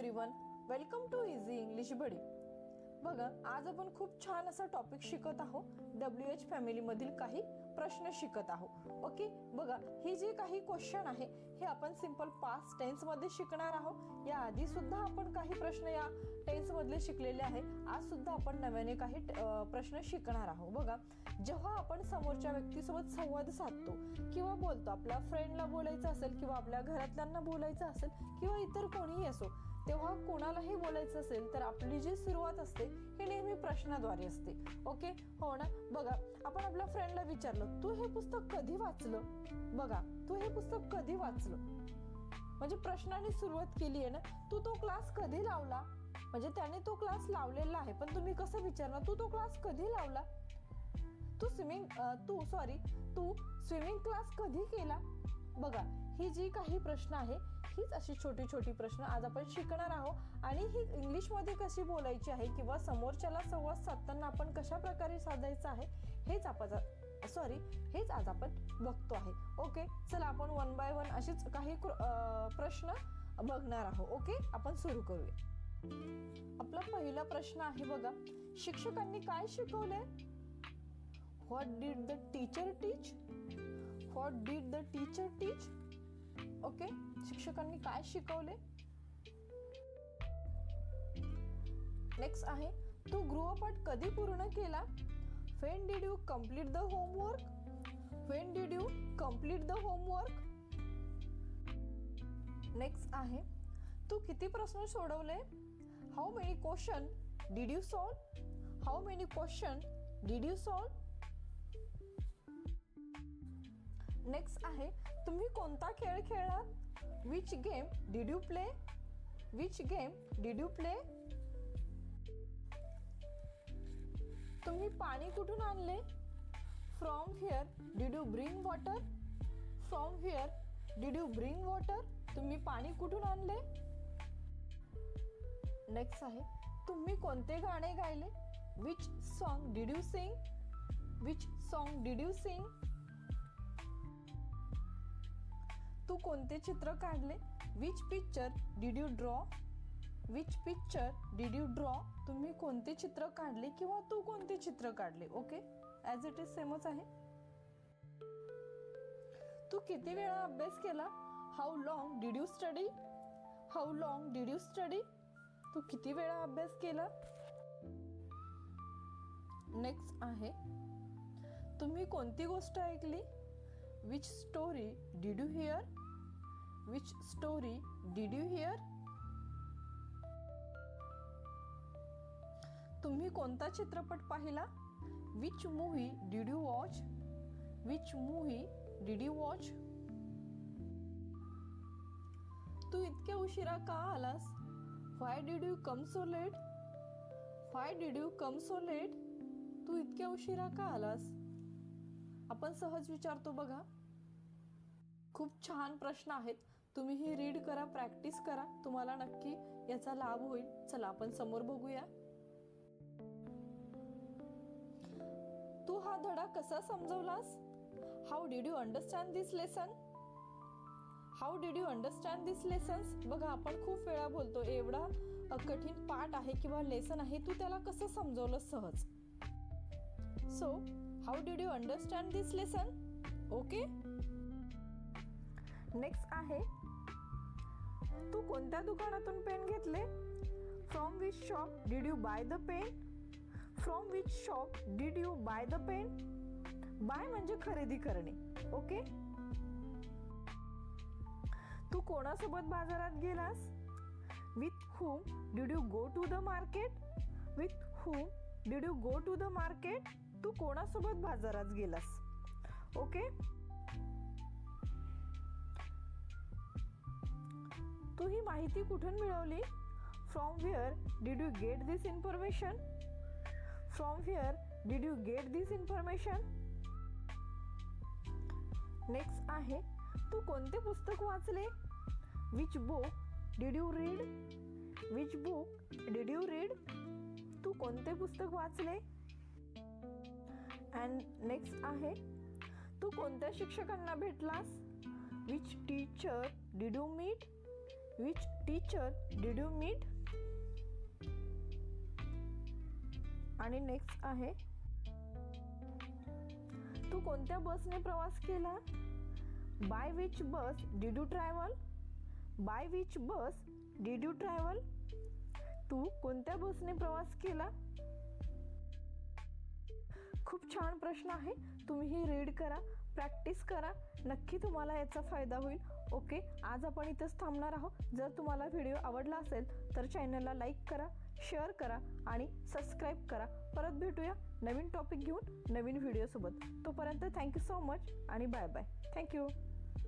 Everyone, welcome to easy English buddy. बघा, आज आपण खूप छान असा टॉपिक शिकत आहोत. WH फॅमिली मधील काही प्रश्न शिकत आहोत. ओके, बघा, ही जे काही क्वेश्चन आहे हे आपण सिंपल पास्ट टेन्स मध्ये शिकणार आहोत. या आधी सुद्धा आपण काही प्रश्न या टेन्स मधले शिकलेले आहे. आज सुद्धा आपण नव्याने काही प्रश्न शिकणार आहोत. बघा, जेव्हा आपण समोरच्या व्यक्तीसोबत संवाद साधतो किंवा बोलतो, आपल्या फ्रेंडला बोलायचं असेल किंवा आपल्या घरातल्यांना बोलायचं असेल किंवा इतर कोणीही असो, तेव्हा कोणालाही बोलायचं असेल तर आपली जी सुरुवात असते ही नेहमी प्रश्नाद्वारे असते. ओके, हो ना. बघा, आपण आपल्या फ्रेंडला विचारलं, तू हे पुस्तक कधी वाचलं? बघा, तू हे पुस्तक कधी वाचलं म्हणजे प्रश्नाने सुरुवात केली आहे ना. तू तो क्लास कधी लावला म्हणजे त्याने तो क्लास लावलेला आहे, पण तुम्ही कसं विचारणार, तू तो क्लास कधी लावला? तू स्विमिंग क्लास कधी केला? बघा, ही जी काही प्रश्न आहे हीच अशी छोटी छोटी प्रश्न आज आपण शिकणार आहोत. आणि ही इंग्लिश मध्ये कशी बोलायची आहे किंवा समोरच्याला संवाद साधताना आपण कशा प्रकारे साधायचं आहे हेच आज आपण बघतो आहे. ओके, चला आपण वन बाय वन अशीच काही प्रश्न बघणार आहोत. ओके, आपण सुरू करूया. आपला पहिला प्रश्न आहे, बघा, शिक्षकांनी काय शिकवले? What did the teacher teach? What did the teacher teach? Okay, शिक्षकांनी काय शिकवले? नेक्स्ट आहे, तू गृहपाठ कधी पूर्ण केला? When did you complete the homework? When did you complete the homework? Next आहे, तू किती प्रश्न सोडवले? How many question did you solve? How many question did you solve? Next आहे, तुम्ही कोणता खेळ खेळलात? Which game did you play? Which game did you play? तुम्ही पाणी कुठून आणले? From where did you bring water? From where did you bring water? तुम्ही पाणी कुठून आणले? नेक्स्ट आहे, तुम्ही कोणते गाणे गायले? Which song did you sing? Which song did you sing? तू कोणते चित्र काढले? Which picture did you draw? Which picture did you draw? तुम्ही कोणते चित्र काढले किंवा तू कोणते चित्र काढले? ओके, ॲज इट इज सेमच आहे. तू किती वेळा अभ्यास केला? How long did you study? How long did you study? तू किती वेळा अभ्यास केला? नेक्स्ट आहे, तुम्ही कोणती गोष्ट ऐकली? Which story did you hear? Which story did you hear? तुम्ही कोणता चित्रपट पाहिला? Which movie did you watch? Which movie did you watch? तू इतक्या उशिरा का आलास? Why did you come so late? Why did you come so late? तू इतक्या उशिरा का आलास? आपण सहज विचारतो. बघा, खूप छान प्रश्न आहेत. तुम्ही ही रीड करा, प्रॅक्टिस करा, तुम्हाला नक्की याचा लाभ होईल. चला आपण समोर बघूया. तू हा धडा कसा समजवलास? How did you understand this lesson? How did you understand this lessons? बघा, आपण खूप वेळा बोलतो, एवढा कठीण पाठ आहे किंवा लेसन आहे, तू त्याला कसं समजवलं सहज. So how did you understand this lesson? Okay. Next आहे, तू कोणत्या दुकानातून पेन घेतले? From which shop did you buy the pen? From which shop did you buy the pen? Buy म्हणजे खरेदी करणे. ओके. तू कोणासोबत बाजारात गेलास? With whom did you go to the market? With whom did you go to the market? तू कोणासोबत बाजारात गेलास? ओके. तू ही माहिती कुठून मिळवली? From where did you get this information? From where did you get this information? Next आहे, तू कोणते पुस्तक वाचले? Which book did you read? Which book did you read? तू कोणते पुस्तक वाचले? अँड नेक्स्ट आहे, तू कोणत्या शिक्षकांना भेटलास? Which teacher did you meet? Which teacher did you meet? आणि नेक्स्ट आहे, तू कोणत्या बसने प्रवास केला? By which bus did you travel? By which bus did you travel? तू कोणत्या बसने प्रवास केला? खूप छान प्रश्न आहे. तुम्ही ही रीड करा, प्रॅक्टिस करा, नक्की तुम्हाला याचा फायदा होईल. ओके, आज आपण इथंच थांबणार आहोत. जर तुम्हाला व्हिडिओ आवडला असेल तर चॅनलला लाईक करा, शेअर करा आणि सबस्क्राईब करा. परत भेटूया नवीन टॉपिक घेऊन नवीन व्हिडिओसोबत. तोपर्यंत थँक्यू सो मच आणि बाय बाय. थँक्यू.